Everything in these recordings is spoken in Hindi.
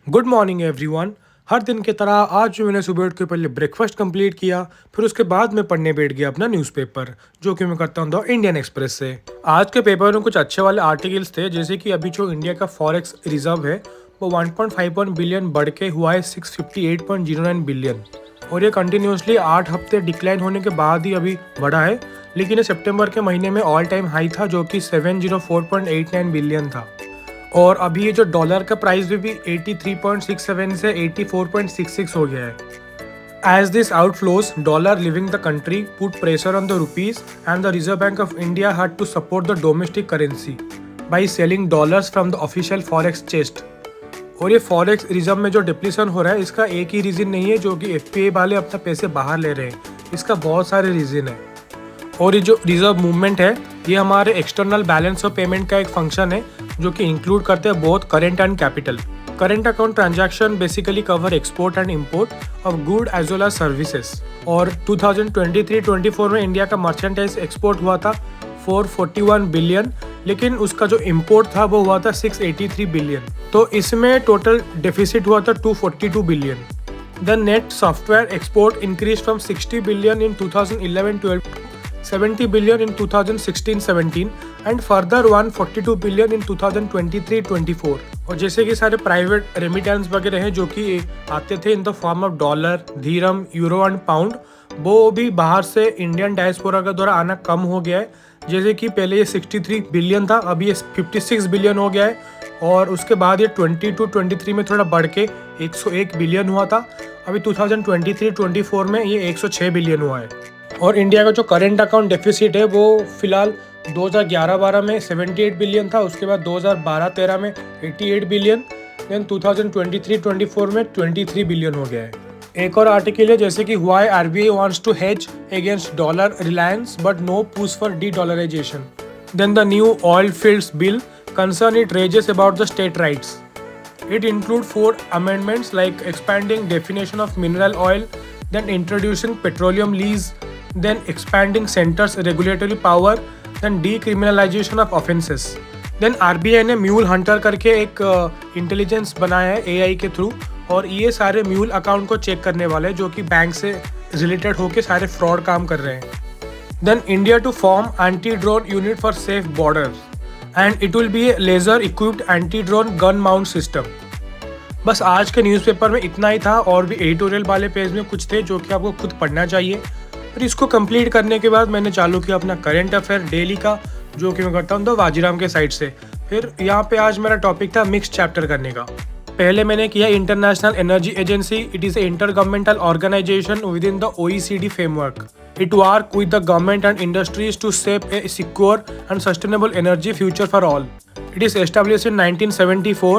Good morning everyone. हर दिन की तरह आज मैंने सुबह उठ के पहले ब्रेकफास्ट कंप्लीट किया, फिर उसके बाद मैं पढ़ने बैठ गया अपना न्यूज़पेपर, जो कि मैं करता हूँ द इंडियन एक्सप्रेस से। आज के पेपर में कुछ अच्छे वाले आर्टिकल्स थे, जैसे कि अभी जो इंडिया का फॉरेक्स रिजर्व है वो 1.51 बिलियन बढ़ के हुआ है 658.09 बिलियन, और ये कंटिन्यूसली 8 हफ्ते डिक्लाइन होने के बाद ही अभी बढ़ा है। लेकिन ये सितंबर के महीने में ऑल टाइम हाई था, जो कि 704.89 बिलियन था। और अभी ये जो डॉलर का प्राइस भी 83.67 से 84.66 हो गया है। As this outflows, dollar leaving the country put pressure on the rupees, and the Reserve Bank of India had to support the domestic currency by selling dollars from the official forex chest. और ये फॉरेक्स रिजर्व में जो डिप्लीशन हो रहा है, इसका एक ही रीज़न नहीं है जो कि एफपीआई वाले अपना पैसे बाहर ले रहे हैं। इसका बहुत सारे रीज़न है। और ये जो रिजर्व मूवमेंट है, ये हमारे एक्सटर्नल बैलेंस ऑफ पेमेंट का एक फंक्शन है, जो कि इंक्लूड करते हैं both current and capital. Current account transaction basically cover export and import of good as well as services. और 2023-24 में इंडिया का मर्चेंटाइज एक्सपोर्ट हुआ था 441 बिलियन, लेकिन उसका जो इंपोर्ट था वो हुआ था 683 बिलियन। तो इसमें टोटल डेफिसिट हुआ था 242 billion. The net software export increase from 60 billion in 2011-12 70 billion in 2016-17 and further 142 billion in 2023-24। और जैसे कि सारे प्राइवेट रेमिटेंस वगैरह हैं जो कि आते थे in the form of dollar, dirham, euro and pound, वो भी बाहर से इंडियन डायस्पोरा के द्वारा आना कम हो गया है। जैसे कि पहले ये 63 बिलियन था, अभी ये 56 बिलियन हो गया है। और उसके बाद ये 22-23 में थोड़ा बढ़ के 101 बिलियन हुआ था। अभी 2023-24 में ये 106 बिलियन हुआ है। और इंडिया का जो करंट अकाउंट डेफिसिट है वो फिलहाल 2011-12 में 78 बिलियन था, उसके बाद 2012-13 में 88 बिलियन, देन 2023-24 में 23 बिलियन हो गया है। एक और आर्टिकल है जैसे कि why RBI wants to hedge against dollar reliance but no push for de dollarisation. Then the new oil fields bill concern it raises about the state rights. It includes 4 amendments like expanding definition of mineral oil, then introducing petroleum lease, then expanding centers regulatory power, then decriminalization of offenses. Then RBI ने म्यूल हंटर करके एक इंटेलिजेंस बनाया है AI के थ्रू, और ये सारे म्यूल अकाउंट को चेक करने वाले हैं जो कि बैंक से रिलेटेड होके सारे फ्रॉड काम कर रहे हैं। Then India to form anti-drone unit for safe borders. And it will be a laser equipped anti-drone gun mount system। बस आज के न्यूज़पेपर में इतना ही था, और भी एडिटोरियल वाले पेज में कुछ थे जो कि आपको खुद पढ़ना चाहिए। फिर इसको कंप्लीट करने के बाद मैंने चालू किया अपना करंट अफेयर डेली का, जो कि मैं करता हूँ द वाजीराम के साइड से। फिर यहाँ पे आज मेरा टॉपिक था मिक्स चैप्टर करने का। पहले मैंने किया international energy agency. It is a intergovernmental organisation with in the OECD framework. It works with the government and industries to shape a secure and sustainable energy future for all. It is established in 1974.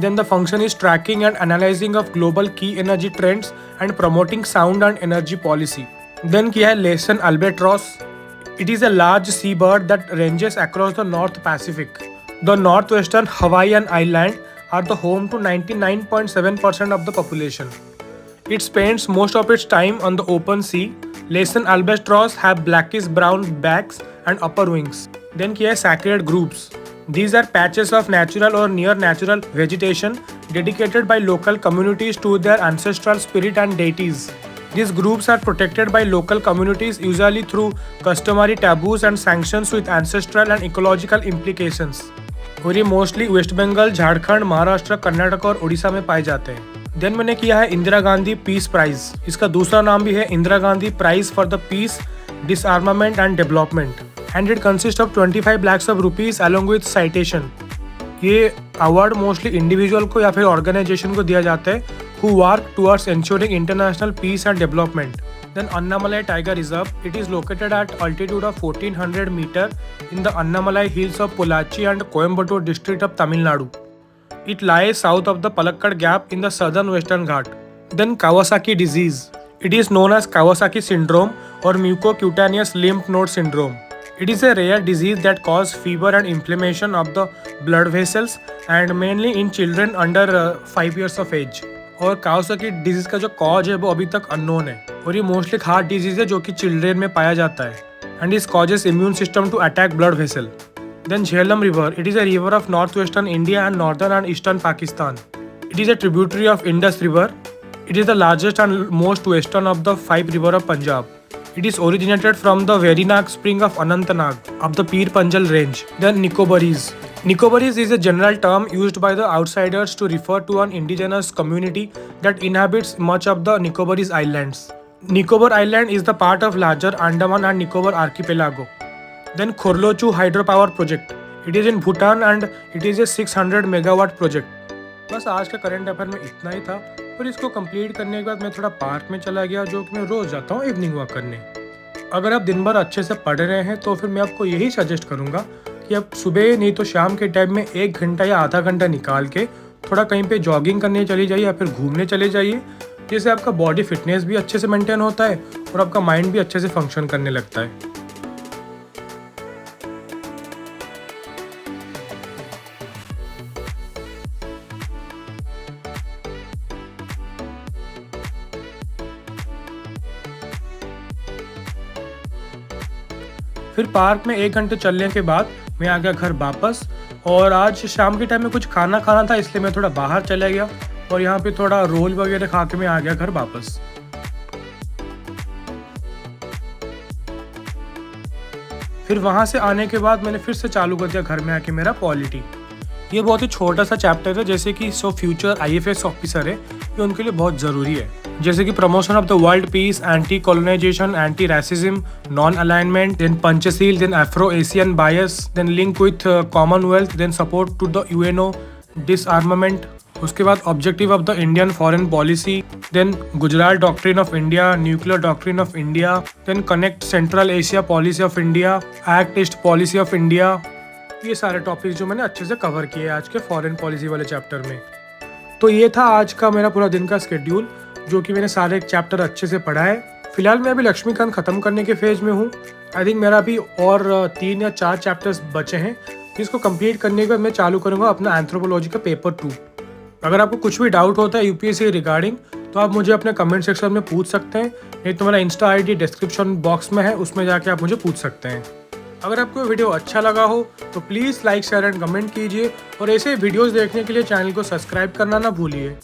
Then the function is tracking and analyzing of global key energy trends and promoting sound and energy policy. Then किया है lesson albatross. It is a large seabird that ranges across the North Pacific. The northwestern Hawaiian Islands are the home to 99.7% of the population. It spends most of its time on the open sea. Lesan albatross have blackish brown backs and upper wings. Then किया है sacred groups. These are patches of natural or near natural vegetation dedicated by local communities to their ancestral spirit and deities. These groups are protected by local communities usually through customary taboos and sanctions with ancestral and ecological implications. और ये मोस्टली वेस्ट बंगाल, झारखंड, महाराष्ट्र, कर्नाटक और उड़ीसा में पाए जाते हैं। देन मैंने किया है इंदिरा गांधी पीस प्राइज। इसका दूसरा नाम भी है Indira Gandhi prize for the peace, disarmament and development, and it consist of 25 lakhs of rupees along with citation। ये अवार्ड मोस्टली इंडिविजुअल को या फिर ऑर्गेनाइजेशन को दिया जाता है who work towards ensuring international peace and development। Then Annamalai Tiger Reserve, it is located at altitude of 1400 meter in the Annamalai Hills of Pollachi and Coimbatore district of Tamil Nadu। It lies south of the Palakkad Gap in the southern Western Ghat। Then Kawasaki disease, it is known as Kawasaki syndrome or mucocutaneous lymph node syndrome। It is a rare disease that causes fever and inflammation of the blood vessels and mainly in children under 5 years of age। और कावासाकी डिजीज का जो कॉज है वो अभी तक अननोन है, और ये मोस्टली हार्ट डिजीज है जो कि चिल्ड्रेन में पाया जाता है, and is causes immune system to attack blood vessel. Then Jhelum River, it is a river of northwestern India and northern and eastern Pakistan. It is a tributary of Indus River. It is the largest and most western of the 5 rivers of Punjab. It is originated from the Verinag spring of Anantnag of the Pir Panjal range. Then Nicobaris. Nicobaris is a general term used by the outsiders to refer to an indigenous community that inhabits much of the Nicobaris Islands. Nicobar Island is the part of larger Andaman and Nicobar archipelago. Then Khorlochu hydropower project. It is in Bhutan and it is a 600 megawatt project. बस आज का करंट अफेयर में इतना ही था। और इसको कंप्लीट करने के बाद मैं थोड़ा पार्क में चला गया, जो कि मैं रोज़ जाता हूँ इवनिंग वॉक करने। अगर आप दिन भर अच्छे से पढ़ रहे हैं तो फिर मैं आपको यही सजेस्ट करूँगा कि आप सुबह नहीं तो शाम के टाइम में 1 घंटा या आधा घंटा निकाल के थोड़ा कहीं पे जॉगिंग करने चली जाइए या फिर घूमने चले जाइए, जिससे आपका बॉडी फिटनेस भी अच्छे से मेंटेन होता है और आपका माइंड भी अच्छे से फंक्शन करने लगता है। फिर पार्क में 1 घंटे चलने के बाद मैं आ गया घर वापस। और आज शाम के टाइम में कुछ खाना खाना था, इसलिए मैं थोड़ा बाहर चला गया और यहाँ पे थोड़ा रोल वगैरह खा के मैं आ गया घर वापस। फिर वहाँ से आने के बाद मैंने फिर से चालू कर दिया घर में आके मेरा पॉलिटी। ये बहुत ही छोटा सा चैप्टर है, जैसे कि फ्यूचर IFS ऑफिसर है, ये उनके लिए बहुत ज़रूरी है। जैसे कि promotion of the world peace, anti colonization, anti racism, non alignment, then Panchsheel, then Afro Asian bias, then link with Commonwealth, then support to the UNO, disarmament, उसके बाद objective of the Indian foreign policy, then Gujarat doctrine of India, nuclear doctrine of India, then connect Central Asia policy of India, act east policy of India. ये सारे टॉपिक्स जो मैंने अच्छे से कवर किए आज के फॉरेन पॉलिसी वाले चैप्टर में। तो ये था आज का मेरा पूरा दिन का स्केड्यूल, जो कि मैंने सारे चैप्टर अच्छे से पढ़ा है। फिलहाल मैं अभी लक्ष्मीकांत ख़त्म करने के फेज में हूँ। आई थिंक मेरा अभी और 3 या 4 चैप्टर्स बचे हैं, जिसको कंप्लीट करने के बाद मैं चालू करूँगा अपना एंथ्रोपोलॉजी का पेपर 2। अगर आपको कुछ भी डाउट होता है UPSC रिगार्डिंग, तो आप मुझे अपने कमेंट सेक्शन में पूछ सकते हैं, नहीं तो मेरा इंस्टा ID डिस्क्रिप्शन बॉक्स में है, उसमें जाके आप मुझे पूछ सकते हैं। अगर आपको वीडियो अच्छा लगा हो तो please like share and comment कीजिए, और ऐसे वीडियोस देखने के लिए चैनल को सब्सक्राइब करना ना भूलिए।